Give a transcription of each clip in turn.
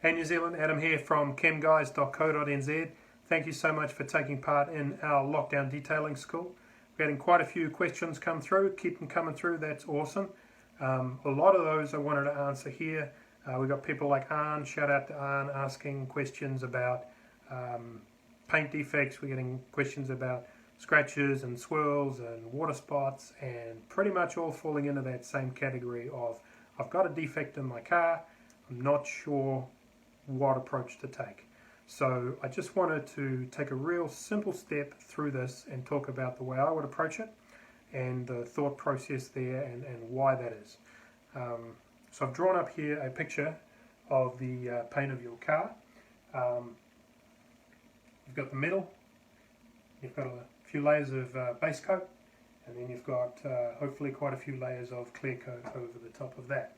Hey New Zealand, Adam here from chemguys.co.nz. Thank you so much for taking part in our lockdown detailing school. We're getting quite a few questions come through. Keep them coming through, that's awesome. A lot of those I wanted to answer here. We've got people like Arn, shout out to Arn, asking questions about paint defects. We're getting questions about scratches and swirls and water spots, and pretty much all falling into that same category of I've got a defect in my car, I'm not sure what approach to take. So I just wanted to take a real simple step through this and talk about the way I would approach it and the thought process there and why that is. So I've drawn up here a picture of the paint of your car. You've got the metal, you've got a few layers of base coat, and then you've got hopefully quite a few layers of clear coat over the top of that.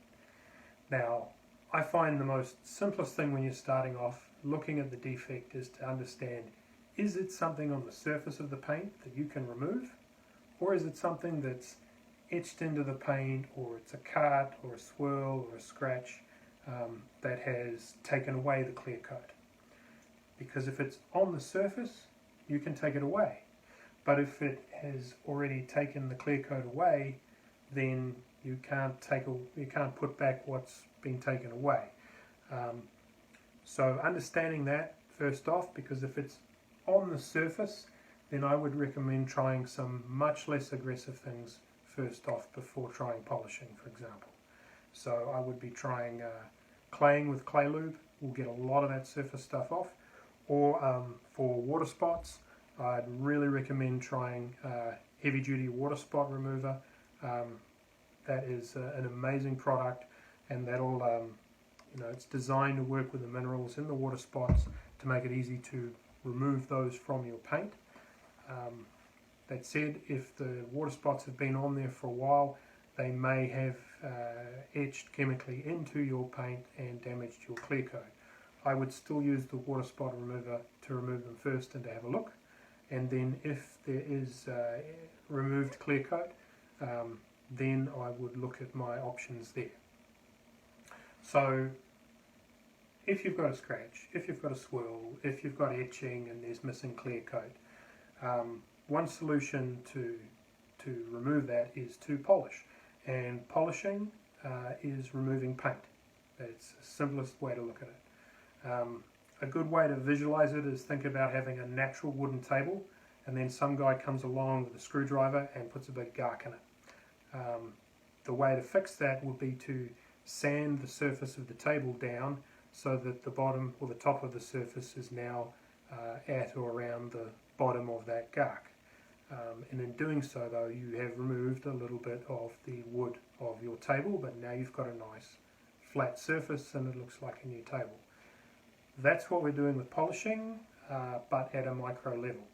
Now, I find the most simplest thing when you're starting off looking at the defect is to understand, is it something on the surface of the paint that you can remove, or is it something that's etched into the paint, or it's a cut or a swirl or a scratch that has taken away the clear coat? Because if it's on the surface, you can take it away, but if it has already taken the clear coat away, then you can't put back what's been taken away. So understanding that first off, because if it's on the surface, then I would recommend trying some much less aggressive things first off before trying polishing, for example. So I would be trying claying with clay lube. We'll get a lot of that surface stuff off. Or for water spots, I'd really recommend trying heavy duty water spot remover. That is an amazing product, and that'll it's designed to work with the minerals in the water spots to make it easy to remove those from your paint. That said, if the water spots have been on there for a while, they may have etched chemically into your paint and damaged your clear coat. I would still use the water spot remover to remove them first and to have a look, and then if there is removed clear coat, then I would look at my options there. So if you've got a scratch, if you've got a swirl, if you've got etching and there's missing clear coat, one solution to remove that is to polish, and polishing is removing paint. That's the simplest way to look at it. A good way to visualize it is think about having a natural wooden table, and then some guy comes along with a screwdriver and puts a big gark in it. The way to fix that would be to sand the surface of the table down so that the bottom or the top of the surface is now at or around the bottom of that gark. And in doing so, though, you have removed a little bit of the wood of your table, but now you've got a nice flat surface and it looks like a new table. That's what we're doing with polishing, but at a micro level.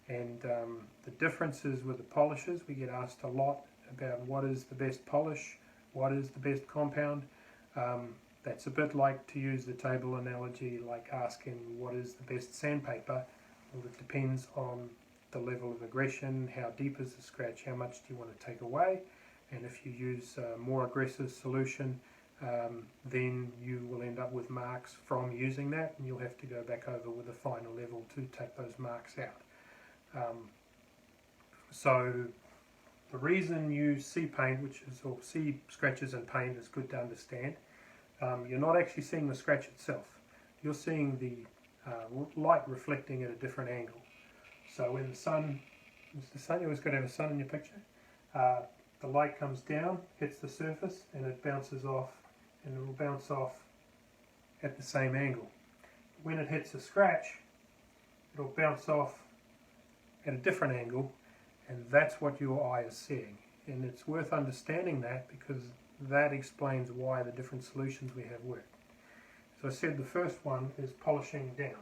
And the differences with the polishes, we get asked a lot about what is the best polish, what is the best compound. That's a bit like, to use the table analogy, like asking what is the best sandpaper. Well, it depends on the level of aggression, how deep is the scratch, how much do you want to take away, and if you use a more aggressive solution, then you will end up with marks from using that, and you'll have to go back over with a finer level to take those marks out. So the reason you see paint, or see scratches in paint, is good to understand. You're not actually seeing the scratch itself. You're seeing the light reflecting at a different angle. So when the sun, you always got to have a sun in your picture. The light comes down, hits the surface, and it bounces off, and it will bounce off at the same angle. When it hits a scratch, it'll bounce off at a different angle, and that's what your eye is seeing. And it's worth understanding that, because that explains why the different solutions we have work. As I said, the first one is polishing down.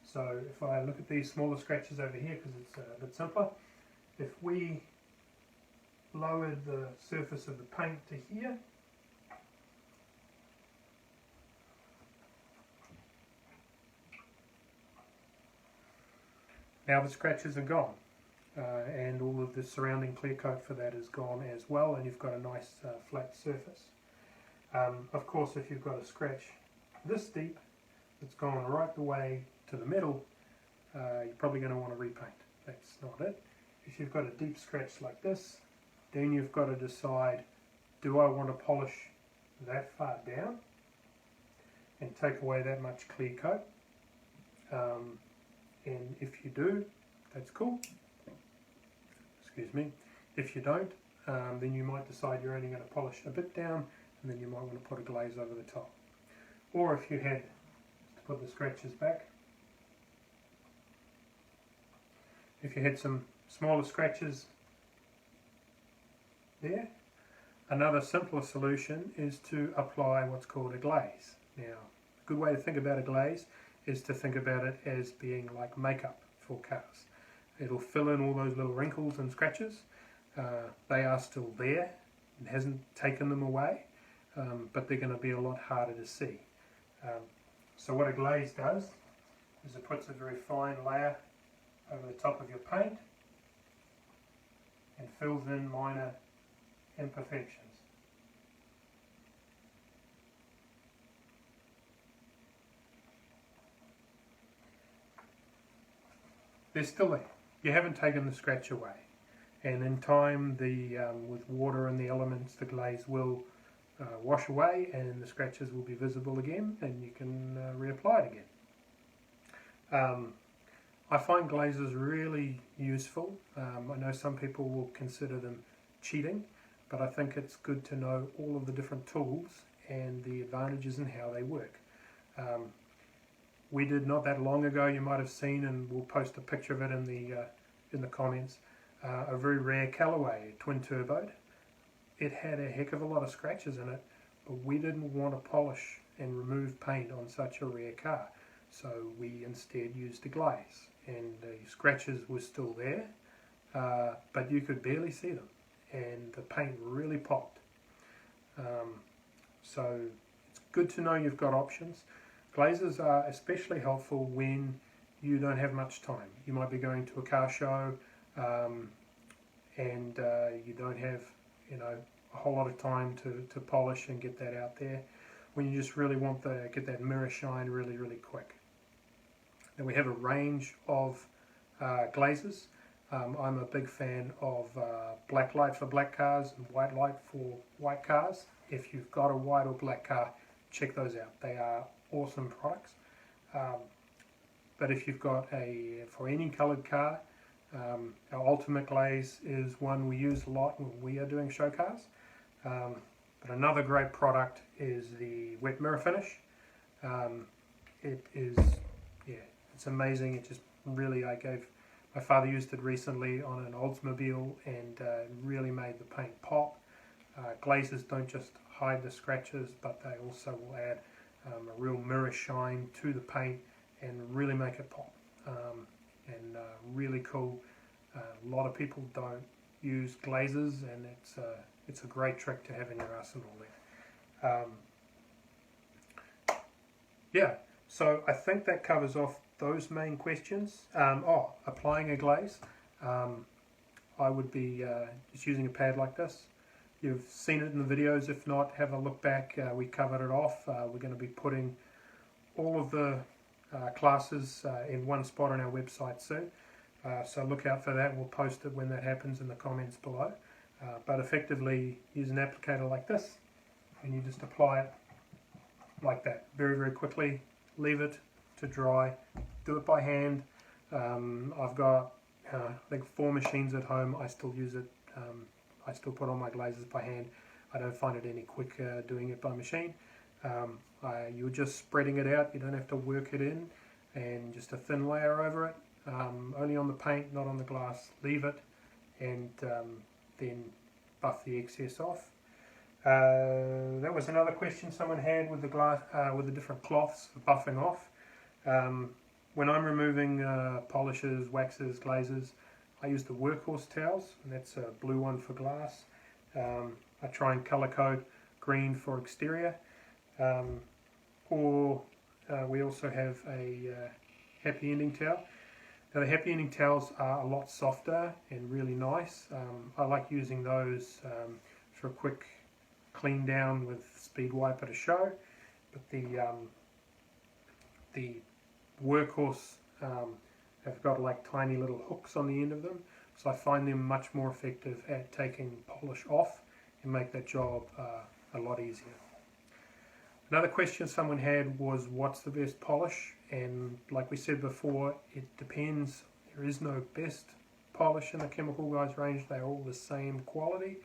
So if I look at these smaller scratches over here, because it's a bit simpler, if we lowered the surface of the paint to here, now the scratches are gone. And all of the surrounding clear coat for that is gone as well, and you've got a nice flat surface. Of course, if you've got a scratch this deep, it's gone right the way to the metal, you're probably going to want to repaint. That's not it. If you've got a deep scratch like this, then you've got to decide, do I want to polish that far down and take away that much clear coat? And if you do, that's cool. Excuse me. If you don't, then you might decide you're only going to polish a bit down, and then you might want to put a glaze over the top. Or if you had to put the scratches back, if you had some smaller scratches there, another simpler solution is to apply what's called a glaze. Now, a good way to think about a glaze is to think about it as being like makeup for cars. It'll fill in all those little wrinkles and scratches. They are still there. It hasn't taken them away, but they're going to be a lot harder to see. So what a glaze does is it puts a very fine layer over the top of your paint and fills in minor imperfections. They're still there. You haven't taken the scratch away, and in time, with water and the elements, the glaze will wash away, and the scratches will be visible again, and you can reapply it again. I find glazes really useful. I know some people will consider them cheating, but I think it's good to know all of the different tools and the advantages and how they work. We did not that long ago, you might have seen, and we'll post a picture of it in the comments, a very rare Callaway twin turboed. It had a heck of a lot of scratches in it, but we didn't want to polish and remove paint on such a rare car, so we instead used a glaze, and the scratches were still there, but you could barely see them, and the paint really popped. So it's good to know you've got options. Glazes are especially helpful when you don't have much time. You might be going to a car show and you don't have, a whole lot of time to polish and get that out there, when you just really want to get that mirror shine really, really quick. Now we have a range of glazes. I'm a big fan of black light for black cars and white light for white cars. If you've got a white or black car, check those out. They are awesome products. But if you've got for any coloured car, our ultimate glaze is one we use a lot when we are doing show cars. But another great product is the wet mirror finish. It is, it's amazing. It just really, my father used it recently on an Oldsmobile, and really made the paint pop. Glazes don't just hide the scratches, but they also will add a real mirror shine to the paint and really make it pop. And really cool. A lot of people don't use glazes, and it's a great trick to have in your arsenal there. Yeah, so I think that covers off those main questions. Applying a glaze. I would be just using a pad like this. You've seen it in the videos. If not, have a look back. We covered it off. We're going to be putting all of the classes in one spot on our website soon. So look out for that. We'll post it when that happens in the comments below. But effectively, use an applicator like this, and you just apply it like that, very, very quickly. Leave it to dry. Do it by hand. I've got, I think, 4 machines at home. I still use it. I still put on my glazes by hand. I don't find it any quicker doing it by machine. You're just spreading it out. You don't have to work it in, and just a thin layer over it. Only on the paint, not on the glass. Leave it, and then buff the excess off. That was another question someone had with the glass, with the different cloths for buffing off. When I'm removing polishes, waxes, glazes, I use the workhorse towels, and that's a blue one for glass. I try and color code green for exterior. We also have a happy ending towel. Now the happy ending towels are a lot softer and really nice. I like using those for a quick clean down with speed wipe at a show. But the workhorse have got like tiny little hooks on the end of them, so I find them much more effective at taking polish off and make that job a lot easier. Another question someone had was, what's the best polish? And like we said before, it depends. There is no best polish in the Chemical Guys range. They're all the same quality.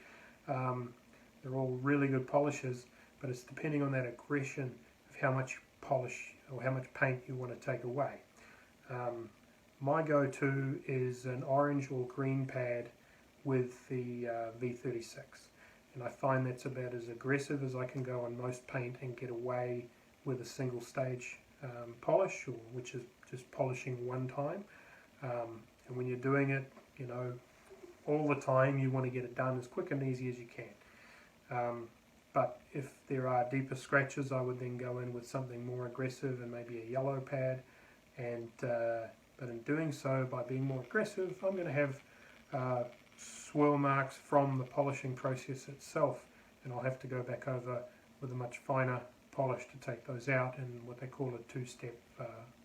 They're all really good polishes, but it's depending on that aggression of how much polish or how much paint you want to take away. My go-to is an orange or green pad with the V36, and I find that's about as aggressive as I can go on most paint and get away with a single stage polish, or which is just polishing one time. And when you're doing it, you know, all the time, you want to get it done as quick and easy as you can. But if there are deeper scratches, I would then go in with something more aggressive and maybe a yellow pad. And but in doing so, by being more aggressive, I'm going to have swirl marks from the polishing process itself, and I'll have to go back over with a much finer polish to take those out in what they call a two-step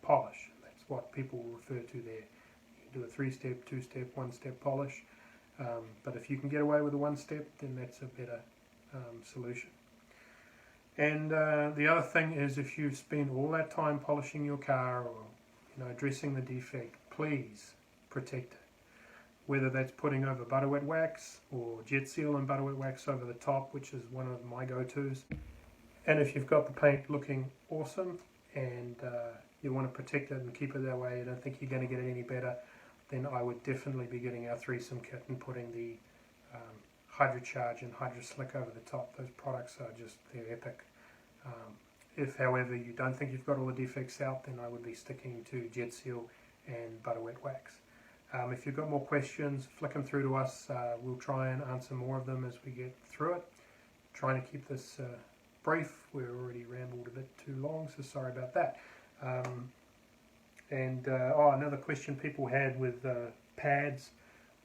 polish. That's what people refer to there. You can do a three-step, two-step, one-step polish, but if you can get away with a one-step, then that's a better solution. And the other thing is, if you spend all that time polishing your car or addressing the defect, please protect it. Whether that's putting over butter wet wax or jet seal and butter wet wax over the top, which is one of my go-tos. And if you've got the paint looking awesome and you want to protect it and keep it that way, you don't think you're going to get it any better, then I would definitely be getting our 3-sim kit and putting the HydroCharge and HydroSlick over the top. Those products are just, they're epic. If, however, you don't think you've got all the defects out, then I would be sticking to jet seal and butter wet wax. If you've got more questions, flick them through to us. We'll try and answer more of them as we get through it. Trying to keep this brief. We're already rambled a bit too long, so sorry about that. Another question people had with pads,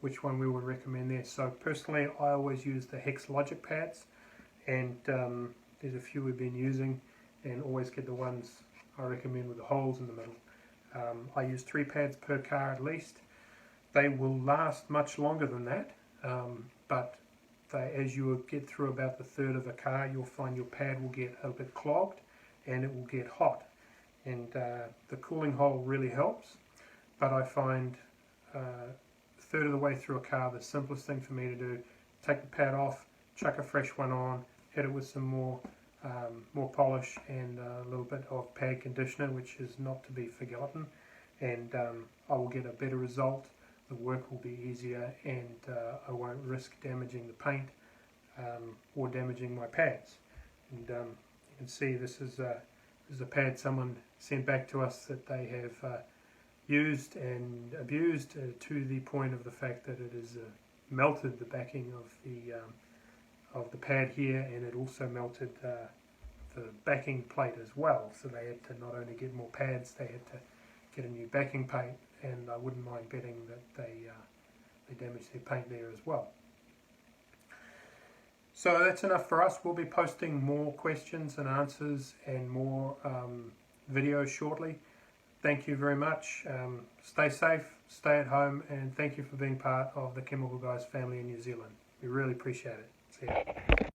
which one we would recommend there. So personally, I always use the Hex Logic pads, and there's a few we've been using, and always get the ones I recommend with the holes in the middle. I use 3 pads per car at least. They will last much longer than that, but as you get through about the third of a car, you'll find your pad will get a bit clogged and it will get hot. And the cooling hole really helps, but I find a third of the way through a car, the simplest thing for me to do, take the pad off, chuck a fresh one on, hit it with some more polish and a little bit of pad conditioner, which is not to be forgotten, and I will get a better result. The work will be easier, and I won't risk damaging the paint or damaging my pads. And you can see this is a pad someone sent back to us that they have used and abused to the point of the fact that it has melted the backing of the pad here, and it also melted the backing plate as well. So they had to not only get more pads, they had to get a new backing plate, and I wouldn't mind betting that they damaged their paint there as well. So that's enough for us. We'll be posting more questions and answers and more videos shortly. Thank you very much. Stay safe, stay at home, and thank you for being part of the Chemical Guys family in New Zealand. We really appreciate it. See ya.